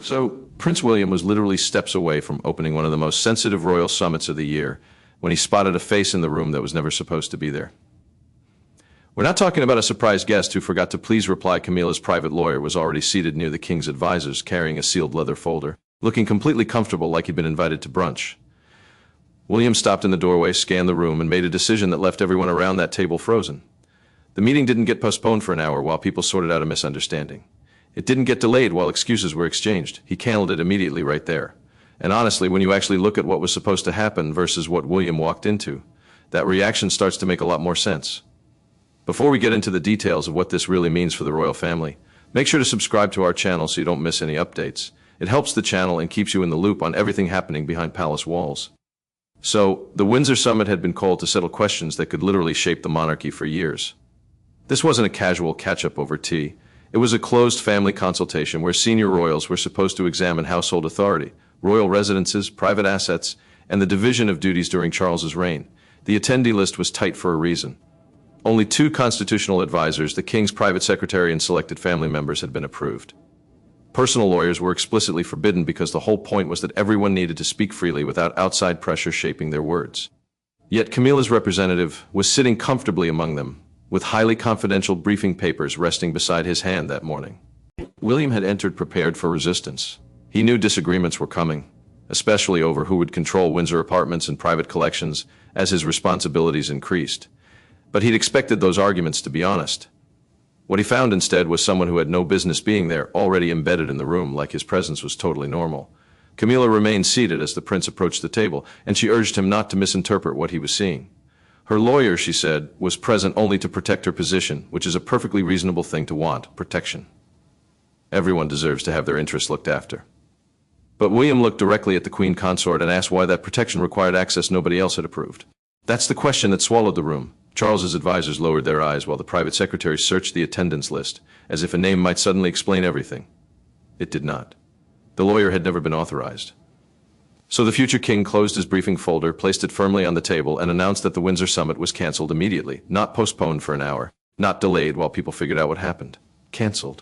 So, Prince William was literally steps away from opening one of the most sensitive royal summits of the year when he spotted a face in the room that was never supposed to be there. We're not talking about a surprise guest who forgot to please reply. Camilla's private lawyer was already seated near the king's advisors, carrying a sealed leather folder, looking completely comfortable like he'd been invited to brunch. William stopped in the doorway, scanned the room, and made a decision that left everyone around that table frozen. The meeting didn't get postponed for an hour while people sorted out a misunderstanding. It didn't get delayed while excuses were exchanged. He canceled it immediately right there. And honestly, when you actually look at what was supposed to happen versus what William walked into, that reaction starts to make a lot more sense. Before we get into the details of what this really means for the royal family, make sure to subscribe to our channel so you don't miss any updates. It helps the channel and keeps you in the loop on everything happening behind palace walls. So, the Windsor summit had been called to settle questions that could literally shape the monarchy for years. This wasn't a casual catch-up over tea. It was a closed family consultation where senior royals were supposed to examine household authority, royal residences, private assets, and the division of duties during Charles's reign. The attendee list was tight for a reason. Only 2 constitutional advisors, the king's private secretary and selected family members, had been approved. Personal lawyers were explicitly forbidden because the whole point was that everyone needed to speak freely without outside pressure shaping their words. Yet Camilla's representative was sitting comfortably among them, with highly confidential briefing papers resting beside his hand that morning. William had entered prepared for resistance. He knew disagreements were coming, especially over who would control Windsor apartments and private collections as his responsibilities increased. But he'd expected those arguments to be honest. What he found instead was someone who had no business being there, already embedded in the room like his presence was totally normal. Camilla remained seated as the prince approached the table, and she urged him not to misinterpret what he was seeing. Her lawyer, she said, was present only to protect her position, which is a perfectly reasonable thing to want, protection. Everyone deserves to have their interests looked after. But William looked directly at the Queen Consort and asked why that protection required access nobody else had approved. That's the question that swallowed the room. Charles's advisors lowered their eyes while the private secretary searched the attendance list, as if a name might suddenly explain everything. It did not. The lawyer had never been authorized. So the future king closed his briefing folder, placed it firmly on the table, and announced that the Windsor summit was cancelled immediately, not postponed for an hour, not delayed while people figured out what happened. Cancelled.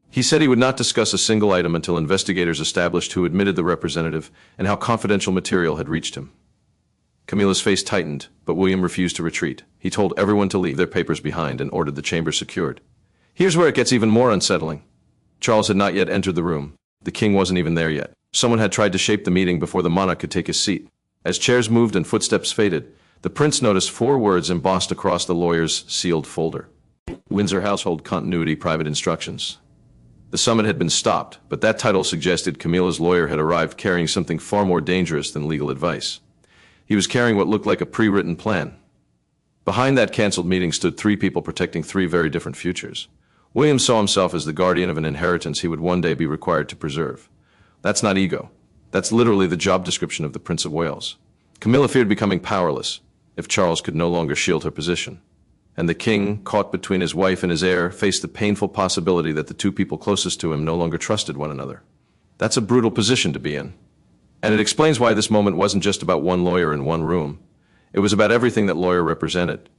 He said he would not discuss a single item until investigators established who admitted the representative and how confidential material had reached him. Camilla's face tightened, but William refused to retreat. He told everyone to leave their papers behind and ordered the chamber secured. Here's where it gets even more unsettling. Charles had not yet entered the room. The king wasn't even there yet. Someone had tried to shape the meeting before the monarch could take his seat. As chairs moved and footsteps faded, the prince noticed 4 words embossed across the lawyer's sealed folder. Windsor Household Continuity Private Instructions. The summit had been stopped, but that title suggested Camilla's lawyer had arrived carrying something far more dangerous than legal advice. He was carrying what looked like a pre-written plan. Behind that cancelled meeting stood 3 people protecting 3 very different futures. William saw himself as the guardian of an inheritance he would one day be required to preserve. That's not ego. That's literally the job description of the Prince of Wales. Camilla feared becoming powerless if Charles could no longer shield her position. And the king, caught between his wife and his heir, faced the painful possibility that the 2 people closest to him no longer trusted one another. That's a brutal position to be in. And it explains why this moment wasn't just about one lawyer in one room. It was about everything that lawyer represented.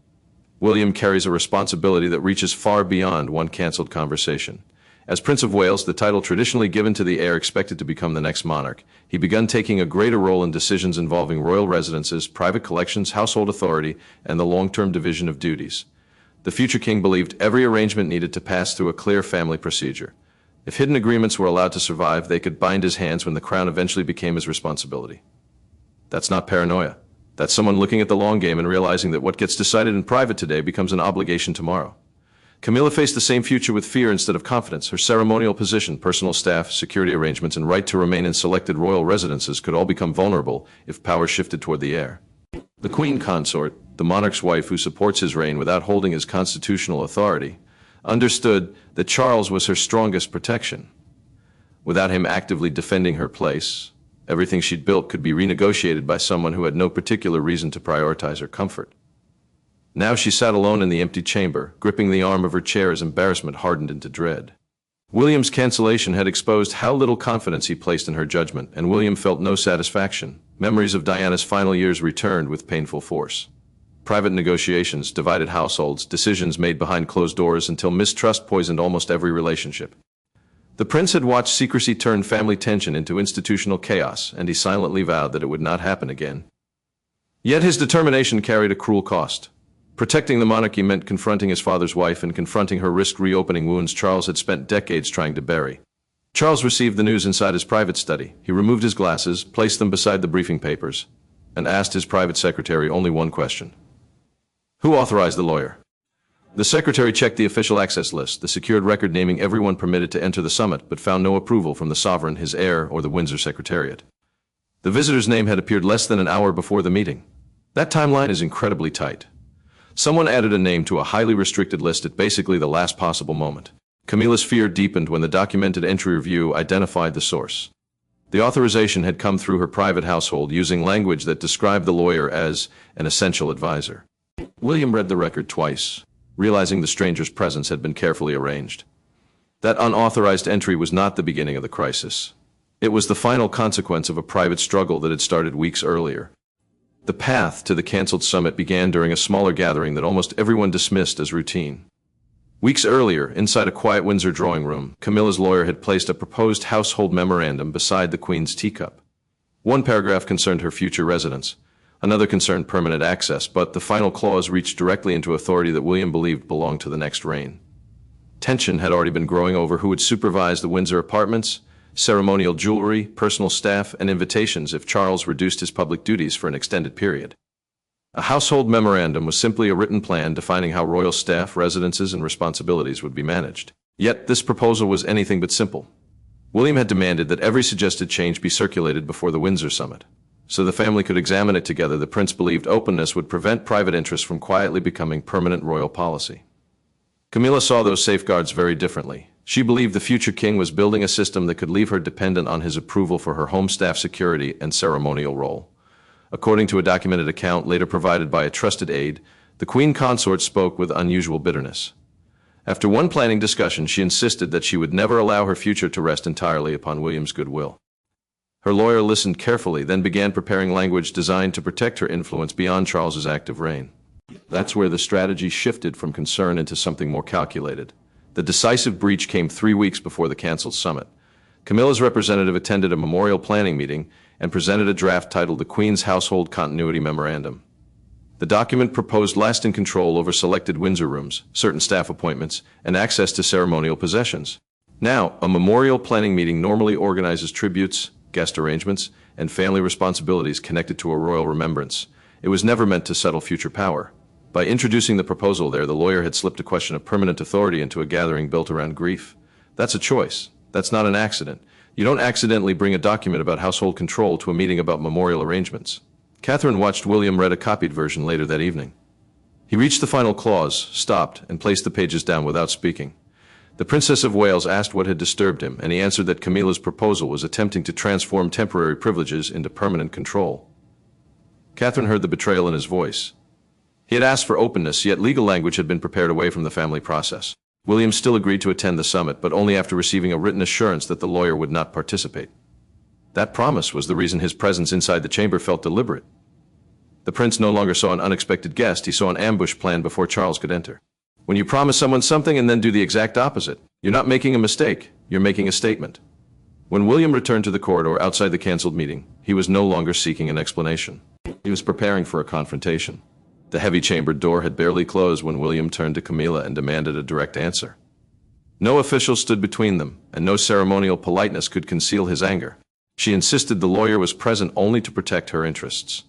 William carries a responsibility that reaches far beyond one cancelled conversation. As Prince of Wales, the title traditionally given to the heir expected to become the next monarch, he began taking a greater role in decisions involving royal residences, private collections, household authority, and the long-term division of duties. The future king believed every arrangement needed to pass through a clear family procedure. If hidden agreements were allowed to survive, they could bind his hands when the crown eventually became his responsibility. That's not paranoia. That's someone looking at the long game and realizing that what gets decided in private today becomes an obligation tomorrow. Camilla faced the same future with fear instead of confidence. Her ceremonial position, personal staff, security arrangements, and right to remain in selected royal residences could all become vulnerable if power shifted toward the heir. The Queen Consort, the monarch's wife who supports his reign without holding his constitutional authority, understood that Charles was her strongest protection. Without him actively defending her place, everything she'd built could be renegotiated by someone who had no particular reason to prioritize her comfort. Now she sat alone in the empty chamber, gripping the arm of her chair as embarrassment hardened into dread. William's cancellation had exposed how little confidence he placed in her judgment, and William felt no satisfaction. Memories of Diana's final years returned with painful force. Private negotiations, divided households, decisions made behind closed doors until mistrust poisoned almost every relationship. The prince had watched secrecy turn family tension into institutional chaos, and he silently vowed that it would not happen again. Yet his determination carried a cruel cost. Protecting the monarchy meant confronting his father's wife, and confronting her risked reopening wounds Charles had spent decades trying to bury. Charles received the news inside his private study. He removed his glasses, placed them beside the briefing papers, and asked his private secretary only one question. Who authorized the lawyer? The secretary checked the official access list, the secured record naming everyone permitted to enter the summit, but found no approval from the sovereign, his heir, or the Windsor Secretariat. The visitor's name had appeared less than an hour before the meeting. That timeline is incredibly tight. Someone added a name to a highly restricted list at basically the last possible moment. Camilla's fear deepened when the documented entry review identified the source. The authorization had come through her private household using language that described the lawyer as an essential advisor. William read the record twice, realizing the stranger's presence had been carefully arranged. That unauthorized entry was not the beginning of the crisis. It was the final consequence of a private struggle that had started weeks earlier. The path to the cancelled summit began during a smaller gathering that almost everyone dismissed as routine. Weeks earlier, inside a quiet Windsor drawing room, Camilla's lawyer had placed a proposed household memorandum beside the Queen's teacup. One paragraph concerned her future residence. Another concerned permanent access, but the final clause reached directly into authority that William believed belonged to the next reign. Tension had already been growing over who would supervise the Windsor apartments, ceremonial jewelry, personal staff, and invitations if Charles reduced his public duties for an extended period. A household memorandum was simply a written plan defining how royal staff, residences, and responsibilities would be managed. Yet this proposal was anything but simple. William had demanded that every suggested change be circulated before the Windsor summit. So the family could examine it together. The prince believed openness would prevent private interests from quietly becoming permanent royal policy. Camilla saw those safeguards very differently. She believed the future king was building a system that could leave her dependent on his approval for her home staff security and ceremonial role. According to a documented account later provided by a trusted aide, the queen consort spoke with unusual bitterness. After one planning discussion, she insisted that she would never allow her future to rest entirely upon William's goodwill. Her lawyer listened carefully, then began preparing language designed to protect her influence beyond Charles's active reign. That's where the strategy shifted from concern into something more calculated. The decisive breach came 3 weeks before the cancelled summit. Camilla's representative attended a memorial planning meeting and presented a draft titled the Queen's Household Continuity Memorandum. The document proposed lasting control over selected Windsor rooms, certain staff appointments, and access to ceremonial possessions. Now, a memorial planning meeting normally organizes tributes, guest arrangements, and family responsibilities connected to a royal remembrance. It was never meant to settle future power. By introducing the proposal there, the lawyer had slipped a question of permanent authority into a gathering built around grief. That's a choice. That's not an accident. You don't accidentally bring a document about household control to a meeting about memorial arrangements. Catherine watched William read a copied version later that evening. He reached the final clause, stopped, and placed the pages down without speaking. The Princess of Wales asked what had disturbed him, and he answered that Camilla's proposal was attempting to transform temporary privileges into permanent control. Catherine heard the betrayal in his voice. He had asked for openness, yet legal language had been prepared away from the family process. William still agreed to attend the summit, but only after receiving a written assurance that the lawyer would not participate. That promise was the reason his presence inside the chamber felt deliberate. The prince no longer saw an unexpected guest, he saw an ambush planned before Charles could enter. When you promise someone something and then do the exact opposite, you're not making a mistake, you're making a statement. When William returned to the corridor outside the cancelled meeting, he was no longer seeking an explanation. He was preparing for a confrontation. The heavy chambered door had barely closed when William turned to Camilla and demanded a direct answer. No official stood between them, and no ceremonial politeness could conceal his anger. She insisted the lawyer was present only to protect her interests.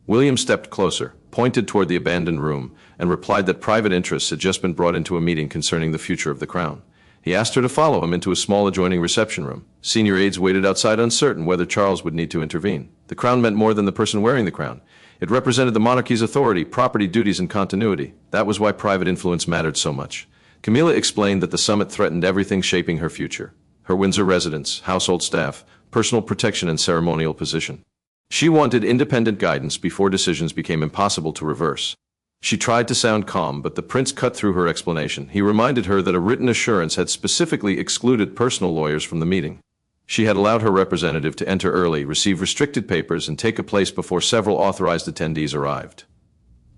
William stepped closer, pointed toward the abandoned room, and replied that private interests had just been brought into a meeting concerning the future of the crown. He asked her to follow him into a small adjoining reception room. Senior aides waited outside, uncertain whether Charles would need to intervene. The crown meant more than the person wearing the crown. It represented the monarchy's authority, property, duties, and continuity. That was why private influence mattered so much. Camilla explained that the summit threatened everything shaping her future: her Windsor residence, household staff, personal protection, and ceremonial position. She wanted independent guidance before decisions became impossible to reverse. She tried to sound calm, but the prince cut through her explanation. He reminded her that a written assurance had specifically excluded personal lawyers from the meeting. She had allowed her representative to enter early, receive restricted papers, and take a place before several authorized attendees arrived.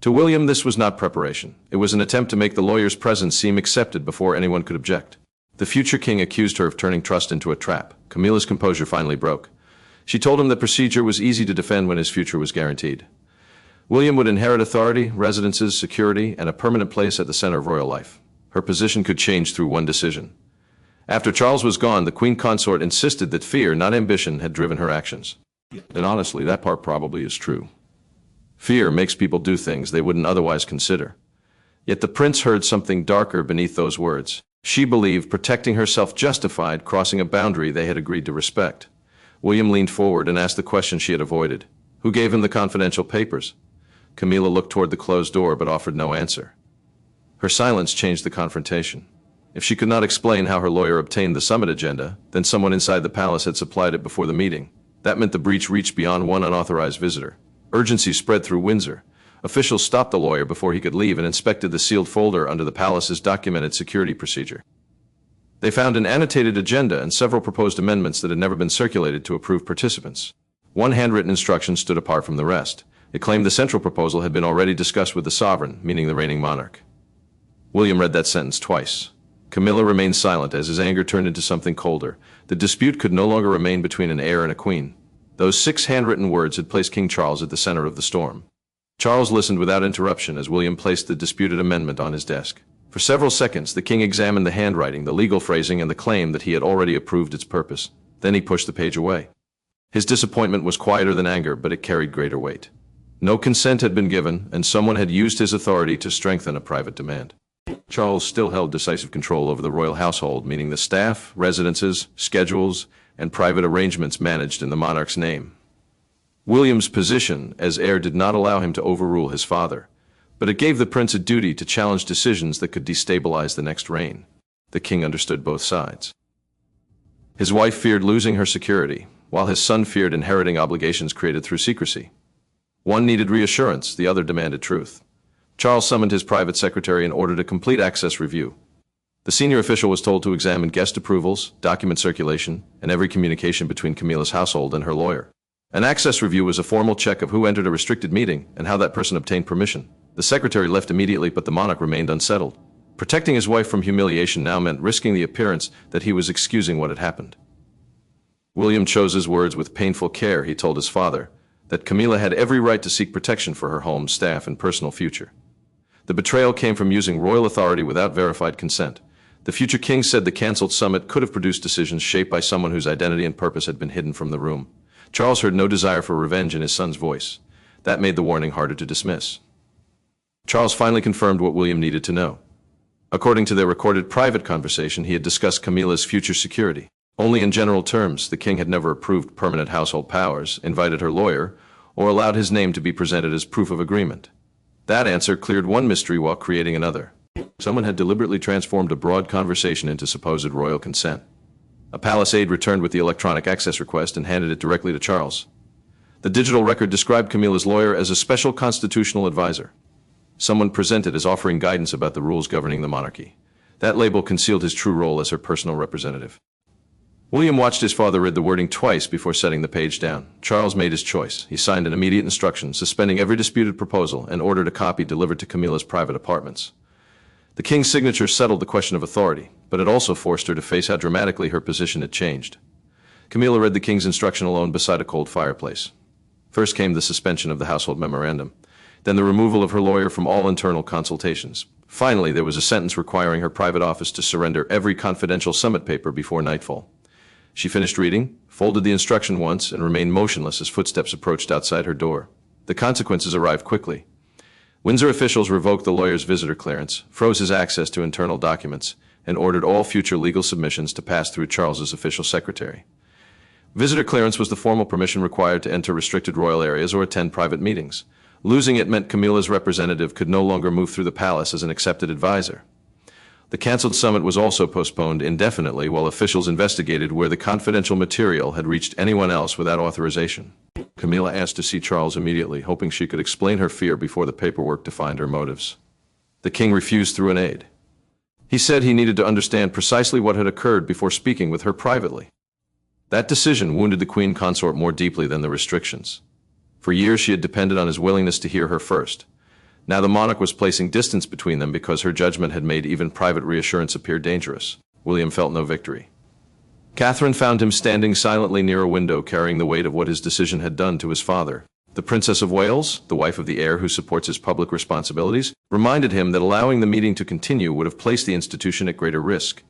To William, this was not preparation. It was an attempt to make the lawyer's presence seem accepted before anyone could object. The future king accused her of turning trust into a trap. Camilla's composure finally broke. She told him that procedure was easy to defend when his future was guaranteed. William would inherit authority, residences, security, and a permanent place at the center of royal life. Her position could change through one decision. After Charles was gone, the queen consort insisted that fear, not ambition, had driven her actions. And honestly, that part probably is true. Fear makes people do things they wouldn't otherwise consider. Yet the prince heard something darker beneath those words. She believed protecting herself justified crossing a boundary they had agreed to respect. William leaned forward and asked the question she had avoided. Who gave him the confidential papers? Camilla looked toward the closed door but offered no answer. Her silence changed the confrontation. If she could not explain how her lawyer obtained the summit agenda, then someone inside the palace had supplied it before the meeting. That meant the breach reached beyond one unauthorized visitor. Urgency spread through Windsor. Officials stopped the lawyer before he could leave and inspected the sealed folder under the palace's documented security procedure. They found an annotated agenda and several proposed amendments that had never been circulated to approved participants. One handwritten instruction stood apart from the rest. It claimed the central proposal had been already discussed with the sovereign, meaning the reigning monarch. William read that sentence twice. Camilla remained silent as his anger turned into something colder. The dispute could no longer remain between an heir and a queen. Those 6 handwritten words had placed King Charles at the center of the storm. Charles listened without interruption as William placed the disputed amendment on his desk. For several seconds, the king examined the handwriting, the legal phrasing, and the claim that he had already approved its purpose. Then he pushed the page away. His disappointment was quieter than anger, but it carried greater weight. No consent had been given, and someone had used his authority to strengthen a private demand. Charles still held decisive control over the royal household, meaning the staff, residences, schedules, and private arrangements managed in the monarch's name. William's position as heir did not allow him to overrule his father, but it gave the prince a duty to challenge decisions that could destabilize the next reign. The king understood both sides. His wife feared losing her security, while his son feared inheriting obligations created through secrecy. One needed reassurance, the other demanded truth. Charles summoned his private secretary and ordered a complete access review. The senior official was told to examine guest approvals, document circulation, and every communication between Camilla's household and her lawyer. An access review was a formal check of who entered a restricted meeting and how that person obtained permission. The secretary left immediately, but the monarch remained unsettled. Protecting his wife from humiliation now meant risking the appearance that he was excusing what had happened. William chose his words with painful care. He told his father that Camilla had every right to seek protection for her home, staff, and personal future. The betrayal came from using royal authority without verified consent. The future king said the cancelled summit could have produced decisions shaped by someone whose identity and purpose had been hidden from the room. Charles heard no desire for revenge in his son's voice. That made the warning harder to dismiss. Charles finally confirmed what William needed to know. According to their recorded private conversation, he had discussed Camilla's future security. Only in general terms. The king had never approved permanent household powers, invited her lawyer, or allowed his name to be presented as proof of agreement. That answer cleared one mystery while creating another. Someone had deliberately transformed a broad conversation into supposed royal consent. A palace aide returned with the electronic access request and handed it directly to Charles. The digital record described Camilla's lawyer as a special constitutional advisor. Someone presented as offering guidance about the rules governing the monarchy. That label concealed his true role as her personal representative. William watched his father read the wording twice before setting the page down. Charles made his choice. He signed an immediate instruction, suspending every disputed proposal, and ordered a copy delivered to Camilla's private apartments. The king's signature settled the question of authority, but it also forced her to face how dramatically her position had changed. Camilla read the king's instruction alone beside a cold fireplace. First came the suspension of the household memorandum, then the removal of her lawyer from all internal consultations. Finally, there was a sentence requiring her private office to surrender every confidential summit paper before nightfall. She finished reading, folded the instruction once, and remained motionless as footsteps approached outside her door. The consequences arrived quickly. Windsor officials revoked the lawyer's visitor clearance, froze his access to internal documents, and ordered all future legal submissions to pass through Charles's official secretary. Visitor clearance was the formal permission required to enter restricted royal areas or attend private meetings. Losing it meant Camilla's representative could no longer move through the palace as an accepted advisor. The cancelled summit was also postponed indefinitely while officials investigated where the confidential material had reached anyone else without authorization. Camilla asked to see Charles immediately, hoping she could explain her fear before the paperwork defined her motives. The king refused through an aide. He said he needed to understand precisely what had occurred before speaking with her privately. That decision wounded the queen consort more deeply than the restrictions. For years she had depended on his willingness to hear her first. Now the monarch was placing distance between them because her judgment had made even private reassurance appear dangerous. William felt no victory. Catherine found him standing silently near a window, carrying the weight of what his decision had done to his father. The Princess of Wales, the wife of the heir who supports his public responsibilities, reminded him that allowing the meeting to continue would have placed the institution at greater risk.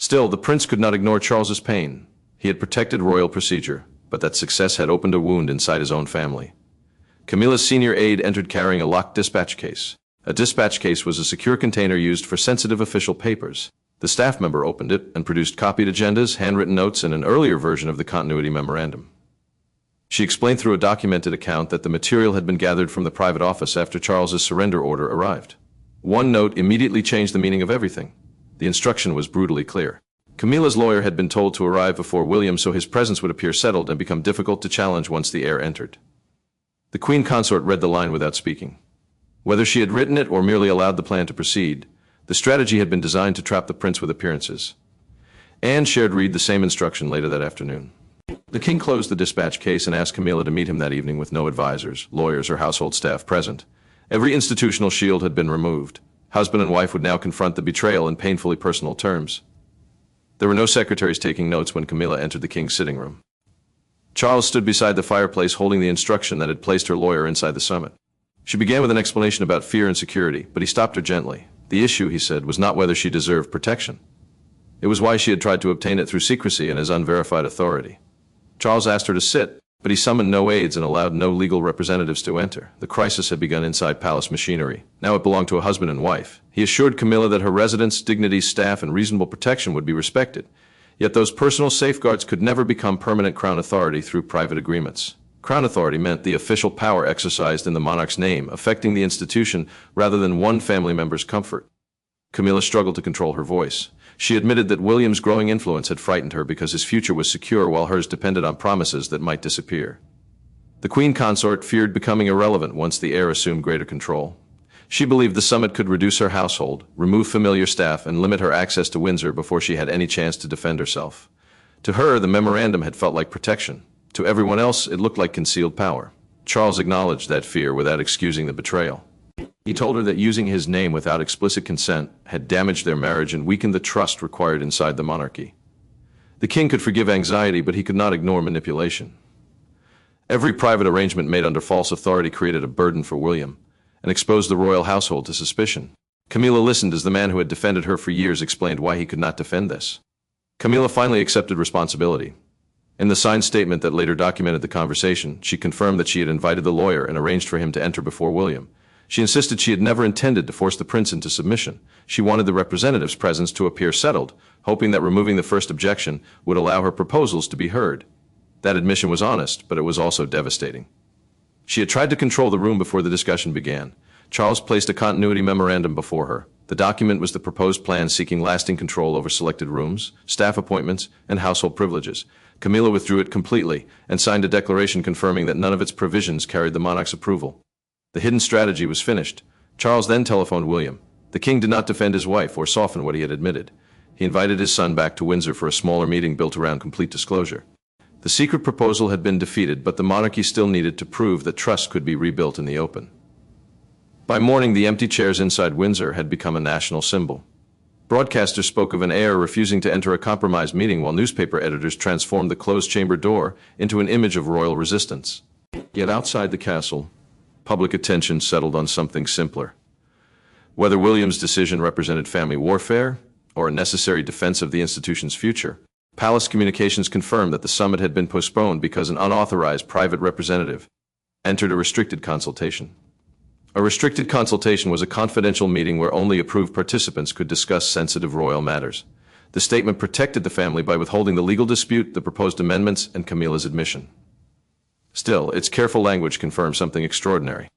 Still, the prince could not ignore Charles's pain. He had protected royal procedure, but that success had opened a wound inside his own family. Camilla's senior aide entered carrying a locked dispatch case. A dispatch case was a secure container used for sensitive official papers. The staff member opened it and produced copied agendas, handwritten notes, and an earlier version of the continuity memorandum. She explained through a documented account that the material had been gathered from the private office after Charles's surrender order arrived. One note immediately changed the meaning of everything. The instruction was brutally clear. Camilla's lawyer had been told to arrive before William so his presence would appear settled and become difficult to challenge once the heir entered. The Queen Consort read the line without speaking. Whether she had written it or merely allowed the plan to proceed, the strategy had been designed to trap the prince with appearances. Anne shared Reed the same instruction later that afternoon. The king closed the dispatch case and asked Camilla to meet him that evening with no advisors, lawyers, or household staff present. Every institutional shield had been removed. Husband and wife would now confront the betrayal in painfully personal terms. There were no secretaries taking notes when Camilla entered the king's sitting room. Charles stood beside the fireplace holding the instruction that had placed her lawyer inside the summit. She began with an explanation about fear and security, but he stopped her gently. The issue, he said, was not whether she deserved protection. It was why she had tried to obtain it through secrecy and as unverified authority. Charles asked her to sit, but he summoned no aides and allowed no legal representatives to enter. The crisis had begun inside palace machinery. Now it belonged to a husband and wife. He assured Camilla that her residence, dignity, staff, and reasonable protection would be respected. Yet those personal safeguards could never become permanent crown authority through private agreements. Crown authority meant the official power exercised in the monarch's name, affecting the institution rather than one family member's comfort. Camilla struggled to control her voice. She admitted that William's growing influence had frightened her because his future was secure while hers depended on promises that might disappear. The Queen Consort feared becoming irrelevant once the heir assumed greater control. She believed the summit could reduce her household, remove familiar staff, and limit her access to Windsor before she had any chance to defend herself. To her, the memorandum had felt like protection. To everyone else, it looked like concealed power. Charles acknowledged that fear without excusing the betrayal. He told her that using his name without explicit consent had damaged their marriage and weakened the trust required inside the monarchy. The king could forgive anxiety, but he could not ignore manipulation. Every private arrangement made under false authority created a burden for William and exposed the royal household to suspicion. Camilla listened as the man who had defended her for years explained why he could not defend this. Camilla finally accepted responsibility. In the signed statement that later documented the conversation, she confirmed that she had invited the lawyer and arranged for him to enter before William. She insisted she had never intended to force the prince into submission. She wanted the representative's presence to appear settled, hoping that removing the first objection would allow her proposals to be heard. That admission was honest, but it was also devastating. She had tried to control the room before the discussion began. Charles placed a continuity memorandum before her. The document was the proposed plan seeking lasting control over selected rooms, staff appointments, and household privileges. Camilla withdrew it completely and signed a declaration confirming that none of its provisions carried the monarch's approval. The hidden strategy was finished. Charles then telephoned William. The king did not defend his wife or soften what he had admitted. He invited his son back to Windsor for a smaller meeting built around complete disclosure. The secret proposal had been defeated, but the monarchy still needed to prove that trust could be rebuilt in the open. By morning, the empty chairs inside Windsor had become a national symbol. Broadcasters spoke of an heir refusing to enter a compromise meeting, while newspaper editors transformed the closed chamber door into an image of royal resistance. Yet outside the castle, public attention settled on something simpler. Whether William's decision represented family warfare or a necessary defense of the institution's future, palace communications confirmed that the summit had been postponed because an unauthorized private representative entered a restricted consultation. A restricted consultation was a confidential meeting where only approved participants could discuss sensitive royal matters. The statement protected the family by withholding the legal dispute, the proposed amendments, and Camilla's admission. Still, its careful language confirmed something extraordinary.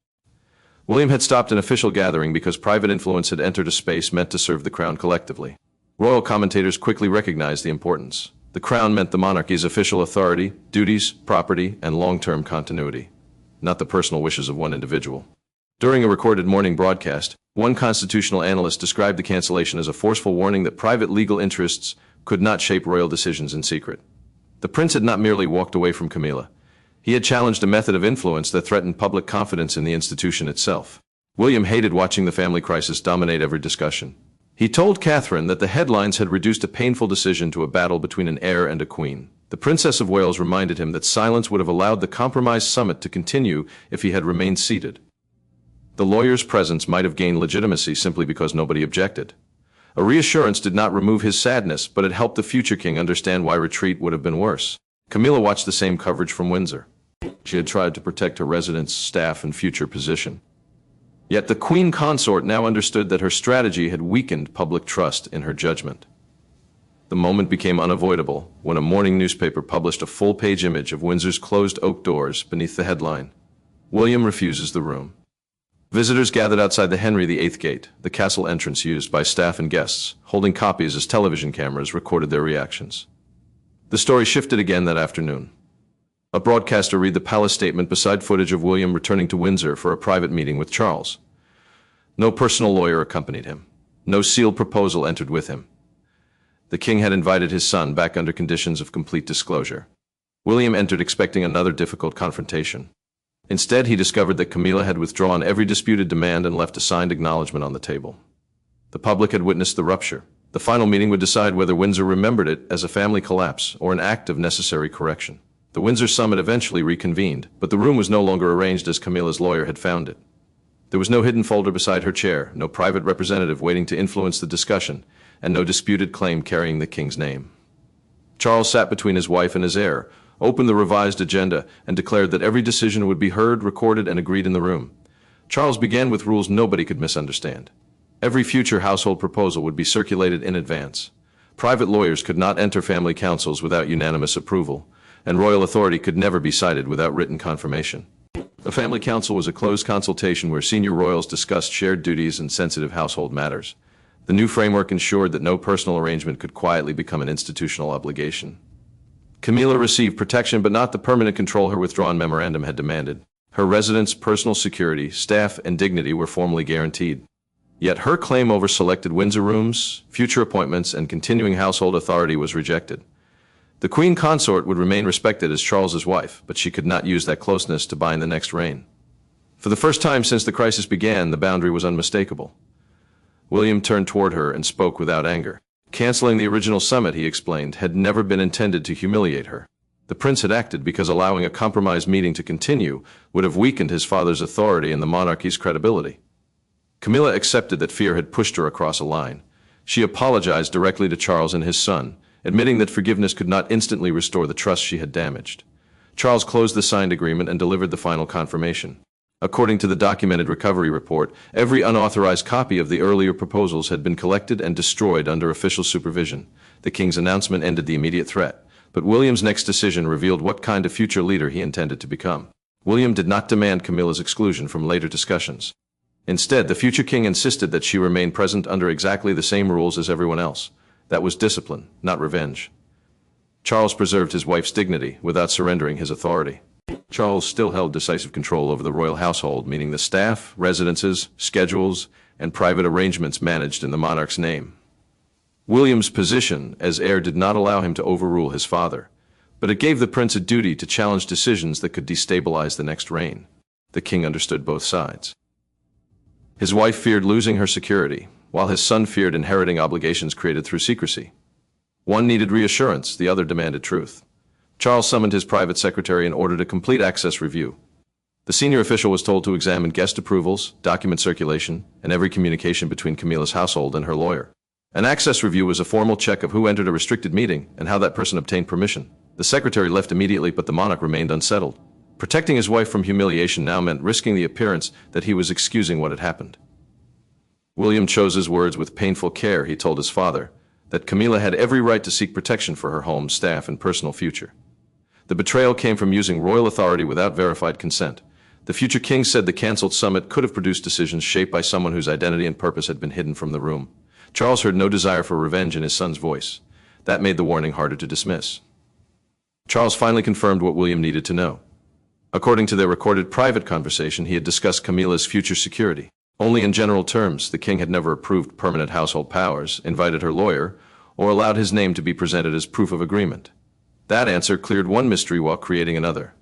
William had stopped an official gathering because private influence had entered a space meant to serve the crown collectively. Royal commentators quickly recognized the importance. The crown meant the monarchy's official authority, duties, property, and long-term continuity, not the personal wishes of one individual. During a recorded morning broadcast, one constitutional analyst described the cancellation as a forceful warning that private legal interests could not shape royal decisions in secret. The prince had not merely walked away from Camilla. He had challenged a method of influence that threatened public confidence in the institution itself. William hated watching the family crisis dominate every discussion. He told Catherine that the headlines had reduced a painful decision to a battle between an heir and a queen. The Princess of Wales reminded him that silence would have allowed the compromised summit to continue if he had remained seated. The lawyer's presence might have gained legitimacy simply because nobody objected. A reassurance did not remove his sadness, but it helped the future king understand why retreat would have been worse. Camilla watched the same coverage from Windsor. She had tried to protect her residence, staff, and future position. Yet the queen consort now understood that her strategy had weakened public trust in her judgment. The moment became unavoidable when a morning newspaper published a full-page image of Windsor's closed oak doors beneath the headline, "William refuses the room." Visitors gathered outside the Henry VIII gate, the castle entrance used by staff and guests, holding copies as television cameras recorded their reactions. The story shifted again that afternoon. A broadcaster read the palace statement beside footage of William returning to Windsor for a private meeting with Charles. No personal lawyer accompanied him. No sealed proposal entered with him. The king had invited his son back under conditions of complete disclosure. William entered expecting another difficult confrontation. Instead, he discovered that Camilla had withdrawn every disputed demand and left a signed acknowledgement on the table. The public had witnessed the rupture. The final meeting would decide whether Windsor remembered it as a family collapse or an act of necessary correction. The Windsor summit eventually reconvened, but the room was no longer arranged as Camilla's lawyer had found it. There was no hidden folder beside her chair, no private representative waiting to influence the discussion, and no disputed claim carrying the king's name. Charles sat between his wife and his heir, opened the revised agenda, and declared that every decision would be heard, recorded, and agreed in the room. Charles began with rules nobody could misunderstand. Every future household proposal would be circulated in advance. Private lawyers could not enter family councils without unanimous approval, and royal authority could never be cited without written confirmation. A family council was a closed consultation where senior royals discussed shared duties and sensitive household matters. The new framework ensured that no personal arrangement could quietly become an institutional obligation. Camilla received protection, but not the permanent control her withdrawn memorandum had demanded. Her residence, personal security, staff, and dignity were formally guaranteed. Yet her claim over selected Windsor rooms, future appointments, and continuing household authority was rejected. The queen consort would remain respected as Charles's wife, but she could not use that closeness to bind the next reign. For the first time since the crisis began, the boundary was unmistakable. William turned toward her and spoke without anger. Canceling the original summit, he explained, had never been intended to humiliate her. The prince had acted because allowing a compromise meeting to continue would have weakened his father's authority and the monarchy's credibility. Camilla accepted that fear had pushed her across a line. She apologized directly to Charles and his son, admitting that forgiveness could not instantly restore the trust she had damaged. Charles closed the signed agreement and delivered the final confirmation. According to the documented recovery report, every unauthorized copy of the earlier proposals had been collected and destroyed under official supervision. The king's announcement ended the immediate threat, but William's next decision revealed what kind of future leader he intended to become. William did not demand Camilla's exclusion from later discussions. Instead, the future king insisted that she remain present under exactly the same rules as everyone else. That was discipline, not revenge. Charles preserved his wife's dignity without surrendering his authority. Charles still held decisive control over the royal household, meaning the staff, residences, schedules, and private arrangements managed in the monarch's name. William's position as heir did not allow him to overrule his father, but it gave the prince a duty to challenge decisions that could destabilize the next reign. The king understood both sides. His wife feared losing her security, while his son feared inheriting obligations created through secrecy. One needed reassurance, the other demanded truth. Charles summoned his private secretary and ordered a complete access review. The senior official was told to examine guest approvals, document circulation, and every communication between Camilla's household and her lawyer. An access review was a formal check of who entered a restricted meeting and how that person obtained permission. The secretary left immediately, but the monarch remained unsettled. Protecting his wife from humiliation now meant risking the appearance that he was excusing what had happened. William chose his words with painful care. He told his father that Camilla had every right to seek protection for her home, staff, and personal future. The betrayal came from using royal authority without verified consent. The future king said the cancelled summit could have produced decisions shaped by someone whose identity and purpose had been hidden from the room. Charles heard no desire for revenge in his son's voice. That made the warning harder to dismiss. Charles finally confirmed what William needed to know. According to their recorded private conversation, he had discussed Camilla's future security. Only in general terms. The king had never approved permanent household powers, invited her lawyer, or allowed his name to be presented as proof of agreement. That answer cleared one mystery while creating another.